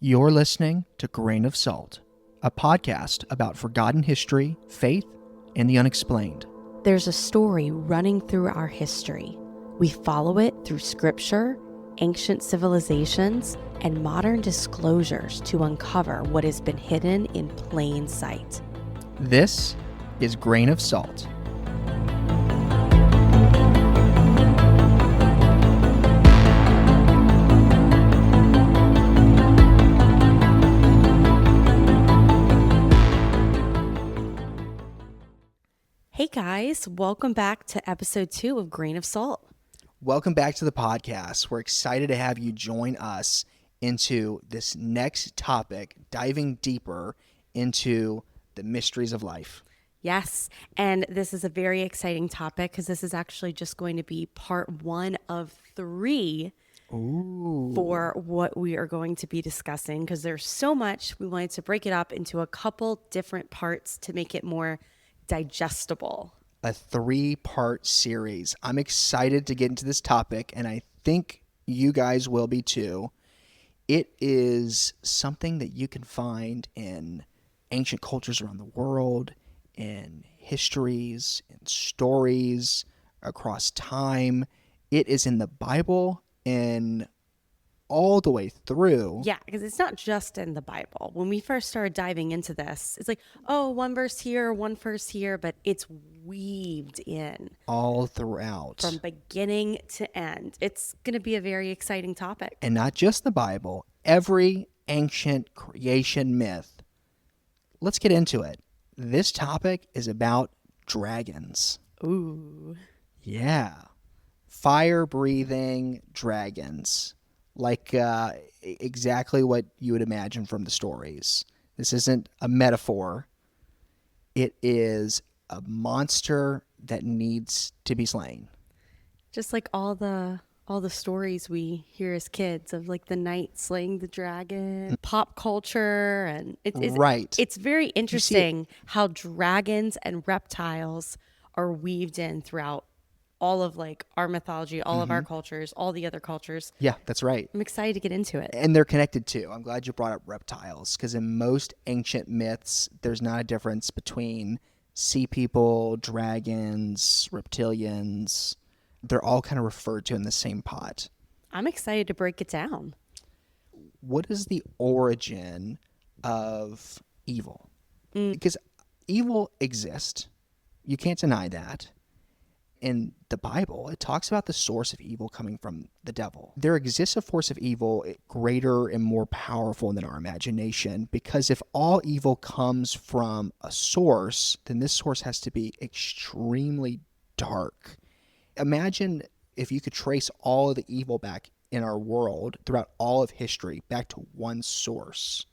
You're listening to Grain of Salt, a podcast about forgotten history, faith, and the unexplained. There's a story running through our history. We follow it through scripture, ancient civilizations, and modern disclosures to uncover what has been hidden in plain sight. This is Grain of Salt. Hey guys, welcome back to episode 2 of Grain of Salt. Welcome back to the podcast. We're excited to have you join us into this next topic, diving deeper into the mysteries of life. Yes, and this is a very exciting topic because this is actually just going to be part 1 of 3 for what we are going to be discussing, because there's so much. We wanted to break it up into a couple different parts to make it more digestible. A 3-part series. I'm excited to get into this topic, and I think you guys will be too. It is something that you can find in ancient cultures around the world, in histories, in stories, across time. It is in the Bible and all the way through. Yeah, because it's not just in the Bible. When we first started diving into this, it's like, oh, one verse here, one verse here, but it's weaved in All throughout. from beginning to end. It's going to be a very exciting topic. And not just the Bible, every ancient creation myth. Let's get into it. This topic is about dragons. Ooh. Yeah. Fire-breathing dragons. Like exactly what you would imagine from the stories. This isn't a metaphor. It is a monster that needs to be slain. Just like all the stories we hear as kids of like the knight slaying the dragon, pop culture, and Right. It's very interesting how dragons and reptiles are weaved in throughout all of like our mythology, all of our cultures, all the other cultures. Yeah, that's right. I'm excited to get into it. And they're connected too. I'm glad you brought up reptiles, because in most ancient myths, there's not a difference between sea people, dragons, reptilians. They're all kind of referred to in the same pot. I'm excited to break it down. What is the origin of evil? Because evil exists. You can't deny that. In the Bible, it talks about the source of evil coming from the devil. There exists a force of evil greater and more powerful than our imagination, because if all evil comes from a source, then this source has to be extremely dark. Imagine if you could trace all of the evil back in our world throughout all of history back to one source.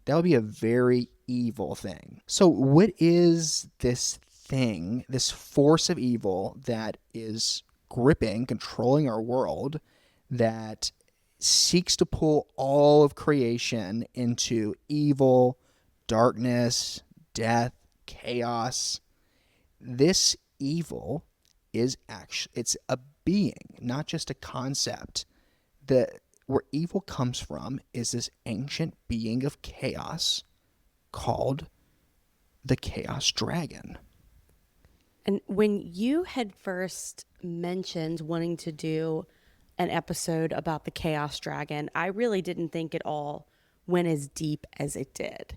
That would be a very evil thing. So what is this thing, this force of evil that is gripping, controlling our world, that seeks to pull all of creation into evil, darkness, death, chaos? This evil is actually, it's a being, not just a concept. Where evil comes from is this ancient being of chaos called the Chaos Dragon. And when you had first mentioned wanting to do an episode about the Chaos Dragon, I really didn't think it all went as deep as it did.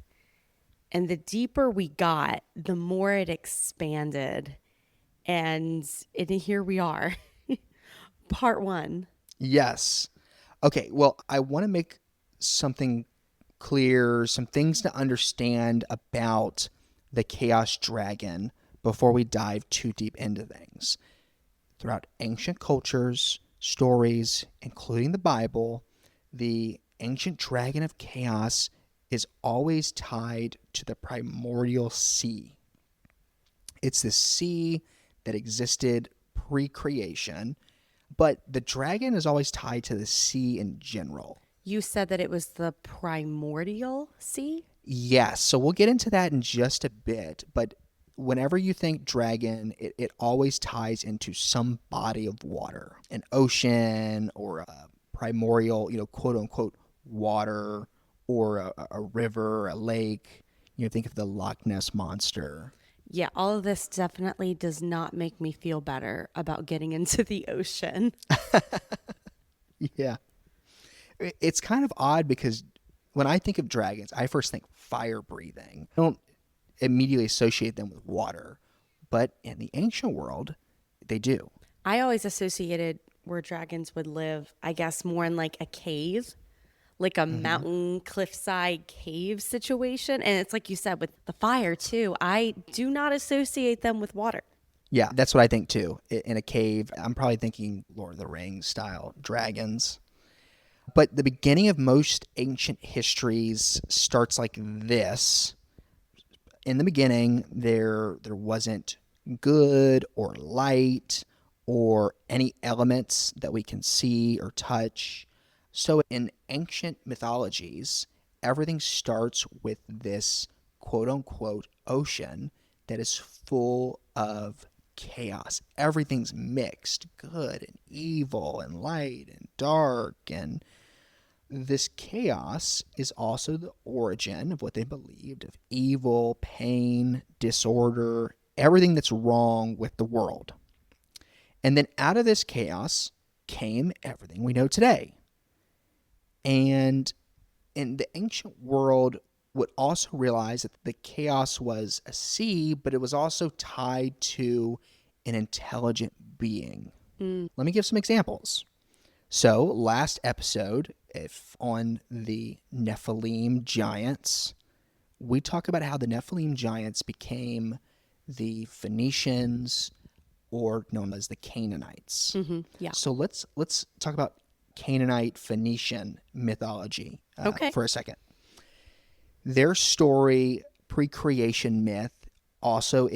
And the deeper we got, the more it expanded. And here we are, part 1. Yes. Okay, well, I want to make something clear, some things to understand about the Chaos Dragon before we dive too deep into things. Throughout ancient cultures, stories, including the Bible, the ancient dragon of chaos is always tied to the primordial sea. It's the sea that existed pre-creation, but the dragon is always tied to the sea in general. You said that it was the primordial sea? Yes, so we'll get into that in just a bit, but whenever you think dragon, it always ties into some body of water, an ocean or a primordial, quote unquote, water or a river, or a lake. Think of the Loch Ness Monster. Yeah, all of this definitely does not make me feel better about getting into the ocean. Yeah. It's kind of odd because when I think of dragons, I first think fire breathing. I don't immediately associate them with water, but in the ancient world, they do. I always associated where dragons would live, I guess, more in like a cave, like a mountain cliffside cave situation. And it's like you said with the fire too. I do not associate them with water. Yeah, that's what I think too. In a cave, I'm probably thinking Lord of the Rings style dragons. But the beginning of most ancient histories starts like this. In the beginning, there wasn't good or light or any elements that we can see or touch. So in ancient mythologies, everything starts with this quote unquote ocean that is full of chaos. Everything's mixed, good and evil and light and dark, and this chaos is also the origin of what they believed of evil, pain, disorder, everything that's wrong with the world. And then out of this chaos came everything we know today. And in the ancient world would also realize that the chaos was a sea, but it was also tied to an intelligent being. Let me give some examples. So last episode, if on the Nephilim giants, we talk about how the Nephilim giants became the Phoenicians, or known as the Canaanites. Yeah. So let's talk about Canaanite Phoenician mythology Okay. for a second. Their story, pre-creation myth, also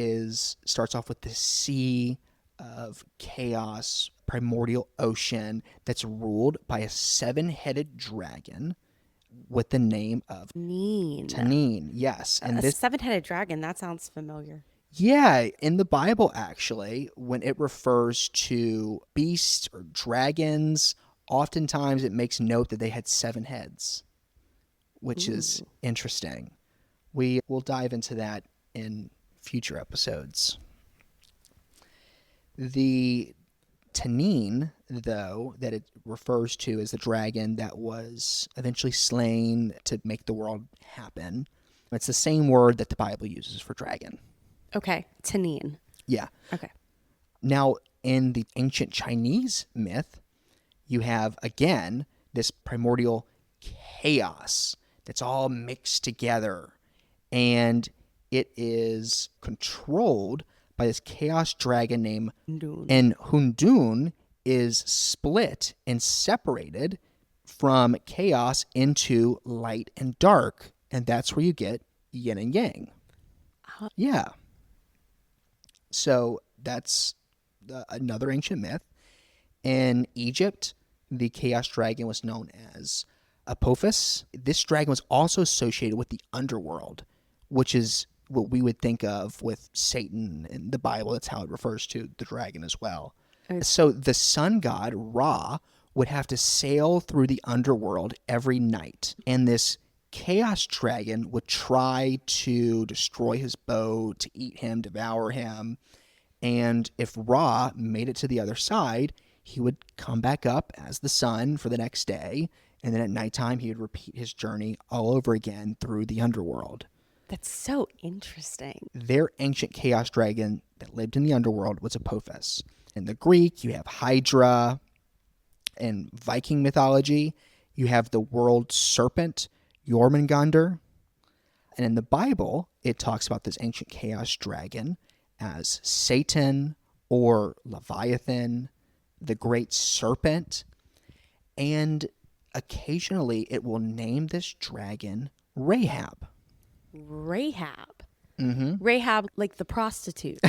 starts off with the sea of chaos, primordial ocean that's ruled by a 7-headed dragon with the name of Tannin. Yes, and A this 7-headed dragon, that sounds familiar. Yeah, in the Bible, actually, when it refers to beasts or dragons, oftentimes it makes note that they had 7 heads, which is interesting. We will dive into that in future episodes. The Tannin, though, that it refers to as the dragon that was eventually slain to make the world happen, it's the same word that the Bible uses for dragon. Okay. Tannin. Yeah. Okay. Now, in the ancient Chinese myth, you have, again, this primordial chaos that's all mixed together. And it is controlled by this chaos dragon named Hundun. And Hundun is split and separated from chaos into light and dark. And that's where you get yin and yang. Yeah. So that's another ancient myth. In Egypt, the chaos dragon was known as Apophis. This dragon was also associated with the underworld, which is what we would think of with Satan in the Bible. That's how it refers to the dragon as well. So the sun god, Ra, would have to sail through the underworld every night. And this chaos dragon would try to destroy his boat, to eat him, devour him. And if Ra made it to the other side, he would come back up as the sun for the next day. And then at nighttime, he would repeat his journey all over again through the underworld. That's so interesting. Their ancient chaos dragon that lived in the underworld was Apophis. In the Greek, you have Hydra. In Viking mythology, you have the world serpent, Jörmungandr. And in the Bible, it talks about this ancient chaos dragon as Satan or Leviathan, the great serpent. And occasionally it will name this dragon Rahab. Rahab. Mm-hmm. Rahab, like the prostitute.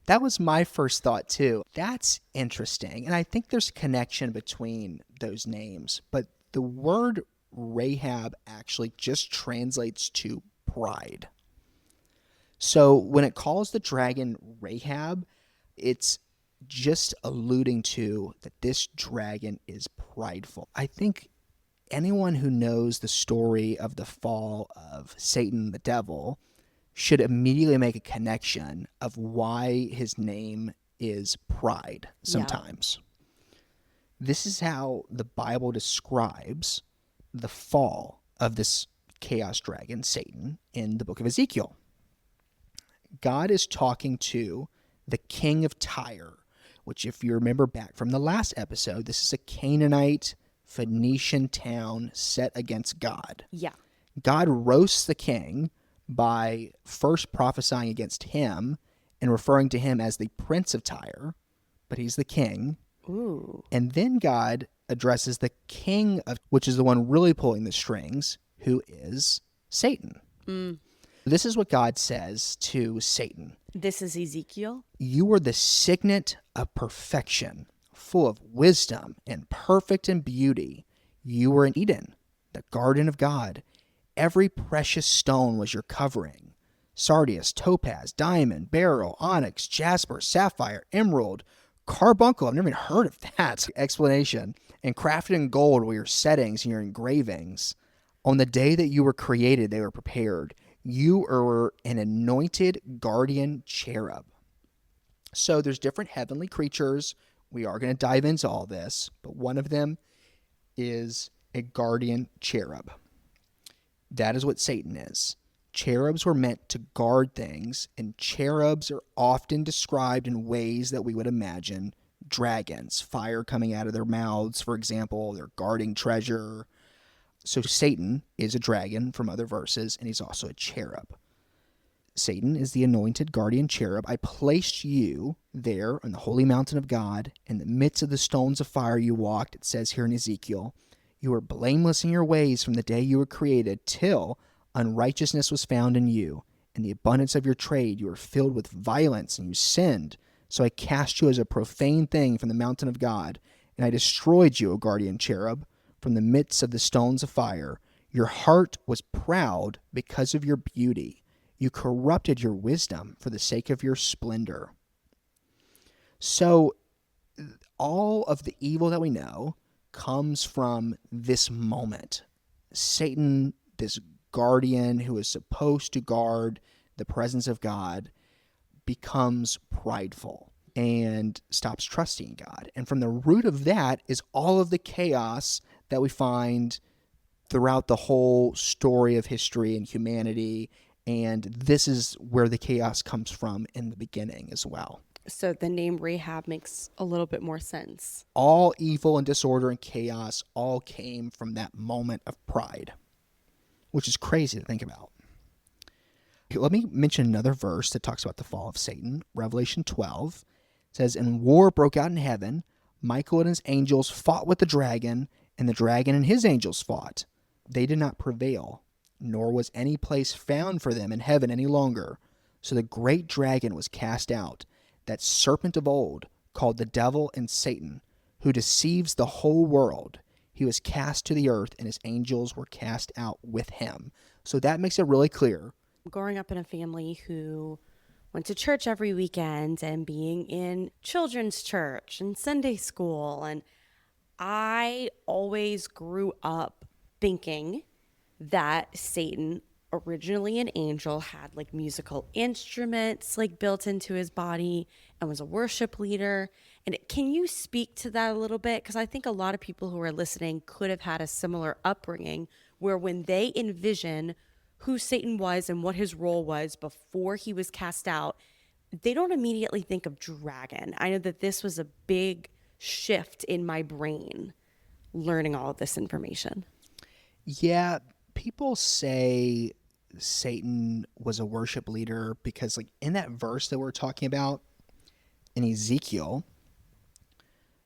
That was my first thought too. That's interesting. And I think there's a connection between those names. But the word Rahab actually just translates to pride. So when it calls the dragon Rahab, it's just alluding to that this dragon is prideful. I think anyone who knows the story of the fall of Satan, the devil, should immediately make a connection of why his name is pride sometimes. This is how the Bible describes the fall of this chaos dragon, Satan, in the book of Ezekiel. God is talking to the king of Tyre, which, if you remember back from the last episode, this is a Canaanite Phoenician town set against God. Yeah. God roasts the king by first prophesying against him and referring to him as the prince of Tyre, but he's the king. Ooh. And then God addresses the king of, which is the one really pulling the strings, who is Satan. This is what God says to Satan. This is Ezekiel? You are the signet of perfection, full of wisdom and perfect in beauty. You were in Eden, the garden of God. Every precious stone was your covering. Sardius, topaz, diamond, beryl, onyx, jasper, sapphire, emerald, carbuncle. I've never even heard of that explanation. And crafted in gold were your settings and your engravings. On the day that you were created, they were prepared. You are an anointed guardian cherub. So there's different heavenly creatures. We are going to dive into all this, but one of them is a guardian cherub. That is what Satan is. Cherubs were meant to guard things, and cherubs are often described in ways that we would imagine dragons. Fire coming out of their mouths, for example. They're guarding treasure. So Satan is a dragon from other verses, and he's also a cherub. Satan is the anointed guardian cherub. I placed you there on the holy mountain of God, in the midst of the stones of fire you walked, it says here in Ezekiel. You were blameless in your ways from the day you were created, till unrighteousness was found in you. In the abundance of your trade, you were filled with violence, and you sinned. So I cast you as a profane thing from the mountain of God, and I destroyed you, O guardian cherub, from the midst of the stones of fire. Your heart was proud because of your beauty. You corrupted your wisdom for the sake of your splendor. So all of the evil that we know comes from this moment. Satan, this guardian who is supposed to guard the presence of God, becomes prideful and stops trusting God. And from the root of that is all of the chaos that we find throughout the whole story of history and humanity. And this is where the chaos comes from in the beginning as well. So the name Rahab makes a little bit more sense. All evil and disorder and chaos all came from that moment of pride, which is crazy to think about. Let me mention another verse that talks about the fall of Satan. Revelation 12 says, and war broke out in heaven. Michael and his angels fought with the dragon, and the dragon and his angels fought. They did not prevail, nor was any place found for them in heaven any longer. So the great dragon was cast out, that serpent of old, called the devil and Satan, who deceives the whole world. He was cast to the earth, and his angels were cast out with him. So that makes it really clear. Growing up in a family who went to church every weekend and being in children's church and Sunday school, and I always grew up thinking that Satan, originally an angel, had like musical instruments like built into his body and was a worship leader. And can you speak to that a little bit? Because I think a lot of people who are listening could have had a similar upbringing where when they envision who Satan was and what his role was before he was cast out, they don't immediately think of dragon. I know that this was a big shift in my brain learning all of this information. Yeah, people say Satan was a worship leader because, like, in that verse that we're talking about in Ezekiel,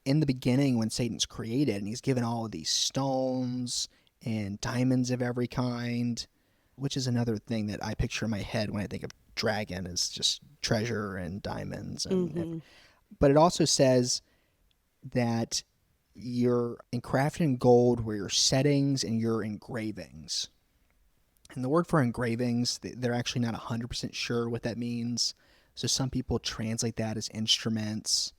in the beginning when Satan's created and he's given all of these stones and diamonds of every kind, which is another thing that I picture in my head when I think of dragon, is just treasure and diamonds. But it also says that you're crafted in gold were your settings and your engravings. And the word for engravings, they're actually not 100% sure what that means. So some people translate that as instruments.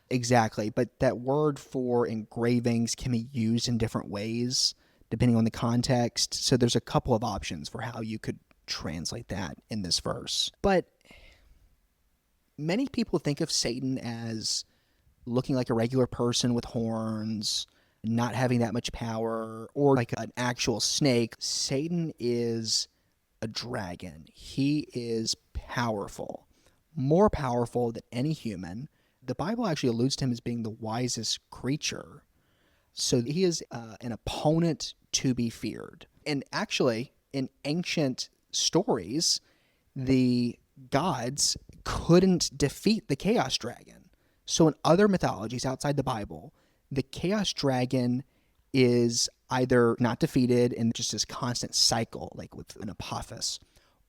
Exactly. But that word for engravings can be used in different ways depending on the context. So there's a couple of options for how you could translate that in this verse. But many people think of Satan as looking like a regular person with horns, not having that much power, or like an actual snake. Satan is a dragon. He is powerful, more powerful than any human. The Bible actually alludes to him as being the wisest creature. So he is an opponent to be feared. And actually, in ancient stories, the gods couldn't defeat the chaos dragon. So in other mythologies outside the Bible, the chaos dragon is either not defeated in just this constant cycle, like with an Apophis,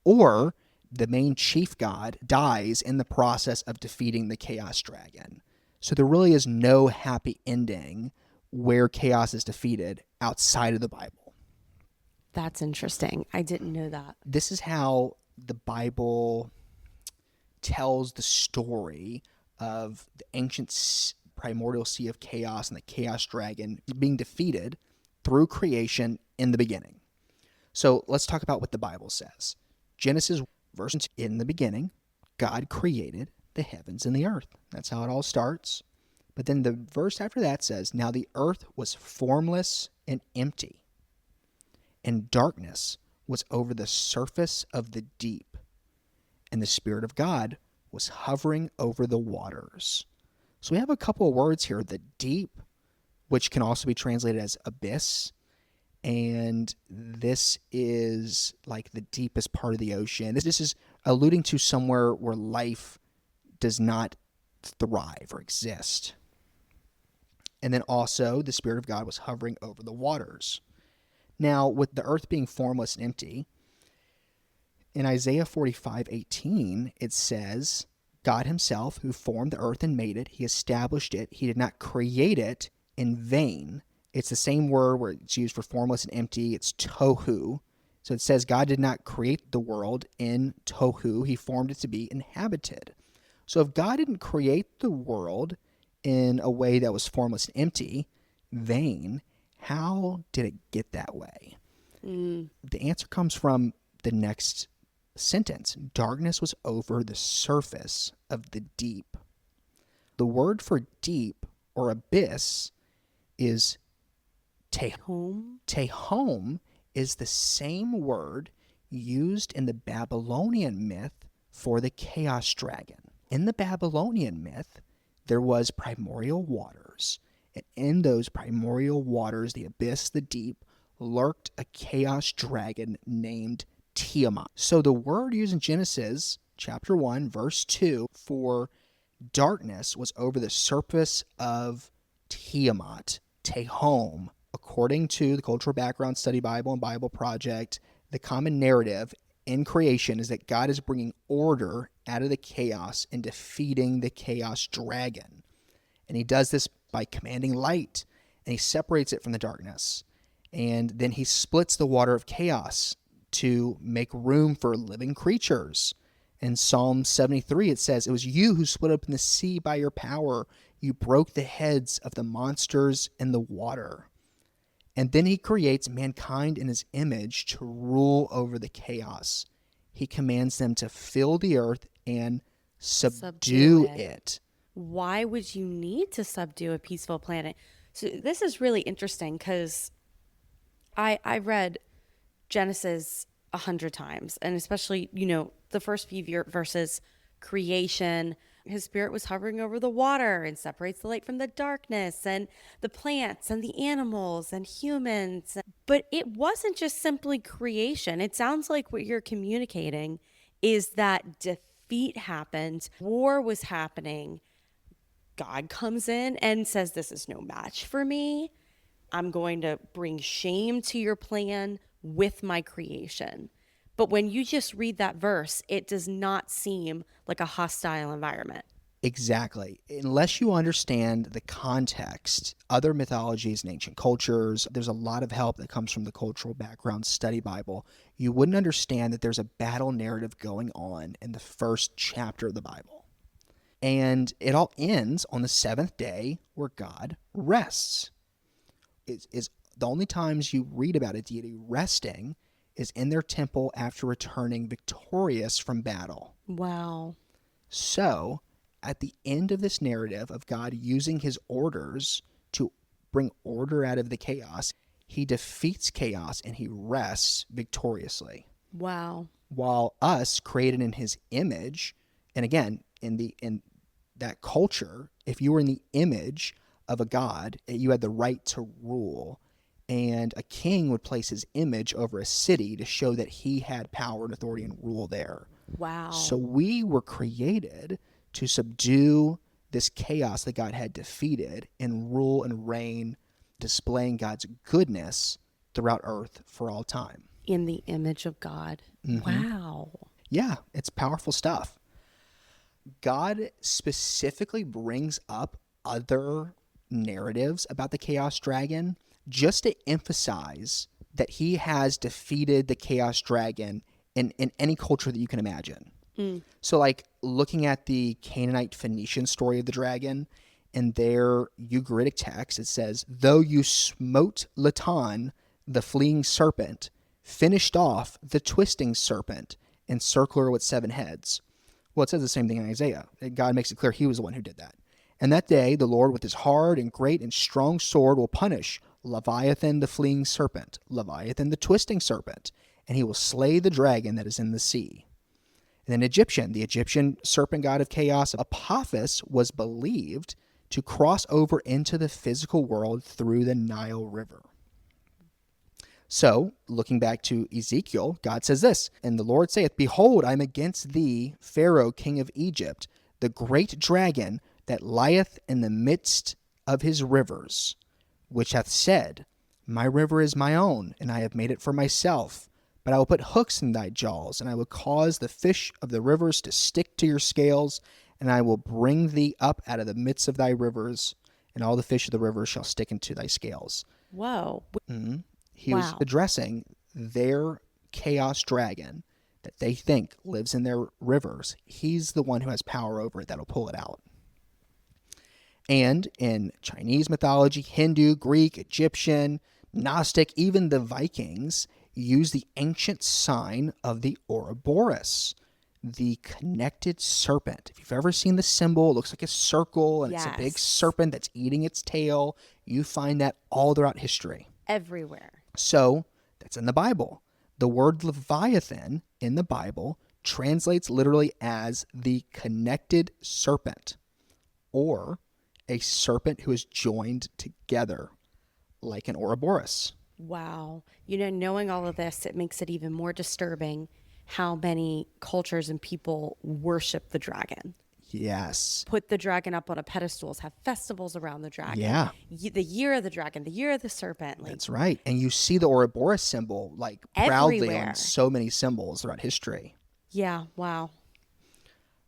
or the main chief god dies in the process of defeating the chaos dragon. So there really is no happy ending where chaos is defeated outside of the Bible. That's interesting. I didn't know that. This is how the Bible tells the story of the ancient primordial sea of chaos and the chaos dragon being defeated through creation in the beginning. So let's talk about what the Bible says. Genesis verse 2, in the beginning, God created the heavens and the earth. That's how it all starts. But then the verse after that says, now the earth was formless and empty, and darkness was over the surface of the deep, and the Spirit of God was hovering over the waters. So we have a couple of words here, the deep, which can also be translated as abyss, and this is like the deepest part of the ocean. This is alluding to somewhere where life does not thrive or exist. And then also the Spirit of God was hovering over the waters. Now, with the earth being formless and empty, in Isaiah 45:18, it says, God himself, who formed the earth and made it, he established it. He did not create it in vain. It's the same word where it's used for formless and empty. It's tohu. So it says God did not create the world in tohu. He formed it to be inhabited. So if God didn't create the world in a way that was formless and empty, vain, how did it get that way? The answer comes from the next sentence. Darkness was over the surface of the deep. The word for deep or abyss is tehom. Tehom is the same word used in the Babylonian myth for the chaos dragon. In the Babylonian myth, there was primordial waters, and in those primordial waters, the abyss, the deep, lurked a chaos dragon named Tiamat. So the word used in Genesis chapter 1, verse 2 for darkness was over the surface of Tiamat, Tehom. According to the Cultural Background Study Bible and Bible Project, the common narrative in creation is that God is bringing order out of the chaos and defeating the chaos dragon. And he does this by commanding light, and he separates it from the darkness. And then he splits the water of chaos to make room for living creatures. In Psalm 73, it says, it was you who split open the sea by your power. You broke the heads of the monsters in the water. And then he creates mankind in his image to rule over the chaos. He commands them to fill the earth and subdue it. Why would you need to subdue a peaceful planet? So this is really interesting because I read Genesis 100 times, and especially, the first few verses, creation, his spirit was hovering over the water and separates the light from the darkness, and the plants and the animals and humans. But it wasn't just simply creation. It sounds like what you're communicating is that defeat happened, war was happening. God comes in and says, this is no match for me. I'm going to bring shame to your plan with my creation. But when you just read that verse, it does not seem like a hostile environment. Exactly. Unless you understand the context, other mythologies and ancient cultures, there's a lot of help that comes from the Cultural Background Study Bible. You wouldn't understand that there's a battle narrative going on in the first chapter of the Bible. And it all ends on the seventh day where God rests. Is the only times you read about a deity resting is in their temple after returning victorious from battle. Wow. So, at the end of this narrative of God using his orders to bring order out of the chaos, he defeats chaos and he rests victoriously. Wow. While us, created in his image, and again, in that culture, if you were in the image of a god, you had the right to rule. And a king would place his image over a city to show that he had power and authority and rule there. Wow. So we were created to subdue this chaos that God had defeated and rule and reign, displaying God's goodness throughout earth for all time. In the image of God. Wow. Yeah, it's powerful stuff. God specifically brings up other narratives about the Chaos Dragon just to emphasize that he has defeated the Chaos Dragon in any culture that you can imagine. So like looking at the Canaanite Phoenician story of the dragon, in their Ugaritic text, it says, though you smote Latan, the fleeing serpent, finished off the twisting serpent, encircle her with 7 heads. Well, it says the same thing in Isaiah. God makes it clear he was the one who did that. And that day, the Lord with his hard and great and strong sword will punish Leviathan, the fleeing serpent, Leviathan, the twisting serpent, and he will slay the dragon that is in the sea. And then the Egyptian serpent god of chaos, Apophis, was believed to cross over into the physical world through the Nile River. So, looking back to Ezekiel, God says this, and the Lord saith, behold, I am against thee, Pharaoh, king of Egypt, the great dragon that lieth in the midst of his rivers, which hath said, my river is my own, and I have made it for myself. But I will put hooks in thy jaws, and I will cause the fish of the rivers to stick to your scales, and I will bring thee up out of the midst of thy rivers, and all the fish of the rivers shall stick into thy scales. Whoa. He was addressing their chaos dragon that they think lives in their rivers. He's the one who has power over it that'll pull it out. And in Chinese mythology, Hindu, Greek, Egyptian, Gnostic, even the Vikings use the ancient sign of the Ouroboros, the connected serpent. If you've ever seen the symbol, it looks like a circle, and it's a big serpent that's eating its tail. You find that all throughout history. Everywhere. So that's in the Bible. The word Leviathan in the Bible translates literally as the connected serpent, or a serpent who is joined together like an Ouroboros. Wow. You know, knowing all of this, it makes it even more disturbing how many cultures and people worship the dragon. Yes. Put the dragon up on a pedestal, have festivals around the dragon. Yeah. The year of the dragon, the year of the serpent. Like, that's right. And you see the Ouroboros symbol like proudly everywhere. on so many symbols throughout history. Yeah. Wow.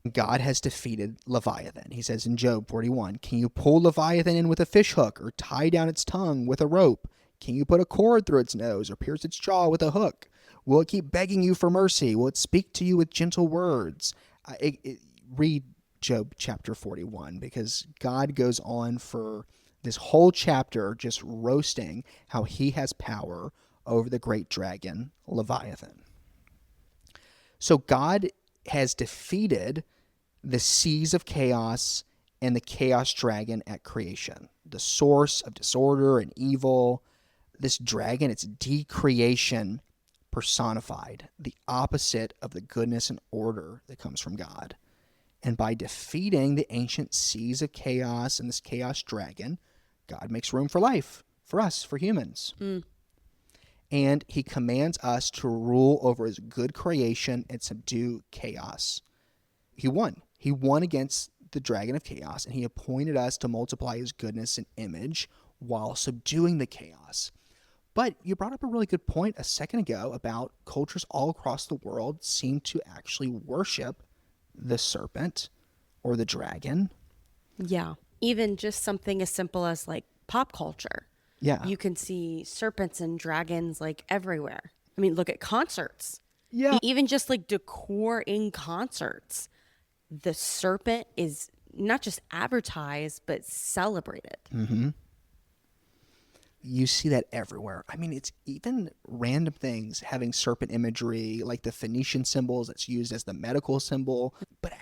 God has defeated Leviathan. He says in Job 41, can you pull Leviathan in with a fish hook or tie down its tongue with a rope? Can you put a cord through its nose or pierce its jaw with a hook? Will it keep begging you for mercy? Will it speak to you with gentle words? Read Job chapter 41, because God goes on for this whole chapter just roasting how he has power over the great dragon, Leviathan. So God has defeated the seas of chaos and the chaos dragon at creation, the source of disorder and evil. This dragon, it's decreation personified, the opposite of the goodness and order that comes from God. And by defeating the ancient seas of chaos and this chaos dragon, God makes room for life, for us, for humans. And he commands us to rule over his good creation and subdue chaos. He won. He won against the dragon of chaos, and he appointed us to multiply his goodness and image while subduing the chaos. But you brought up a really good point a second ago about cultures all across the world seem to actually worship the serpent or the dragon. Yeah. Even just something as simple as like pop culture. Yeah. You can see serpents and dragons like everywhere. I mean, look at concerts. Yeah. Even just like decor in concerts. The serpent is not just advertised, but celebrated. you see that everywhere. I mean, it's even random things having serpent imagery, like the Phoenician symbols that's used as the medical symbol. But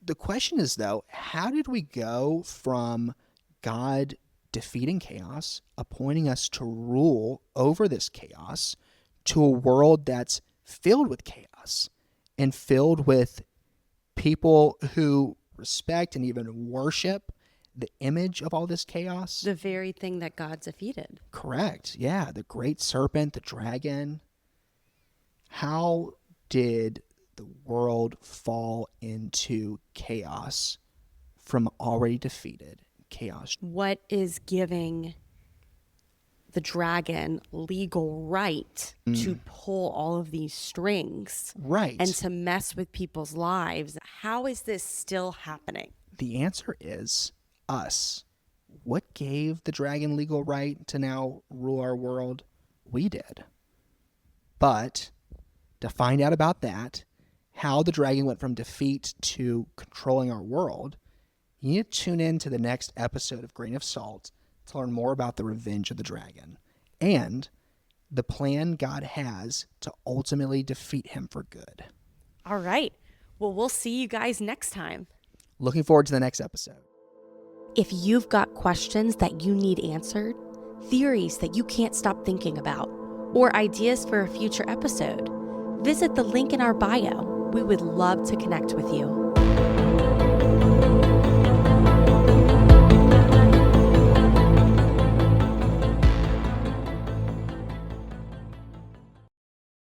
the question is, though, how did we go from God defeating chaos, appointing us to rule over this chaos, to a world that's filled with chaos and filled with people who respect and even worship the image of all this chaos? The very thing that God defeated. Correct. Yeah, the great serpent, the dragon. How did the world fall into chaos from already defeated chaos? What is giving the dragon legal right to pull all of these strings? Right. And to mess with people's lives? How is this still happening? The answer is us. What gave the dragon legal right to now rule our world? We did. But to find out about that, how the dragon went from defeat to controlling our world, you need to tune in to the next episode of Grain of Salt to learn more about the revenge of the dragon and the plan God has to ultimately defeat him for good. All right. Well, we'll see you guys next time. Looking forward to the next episode. If you've got questions that you need answered, theories that you can't stop thinking about, or ideas for a future episode, visit the link in our bio. We would love to connect with you.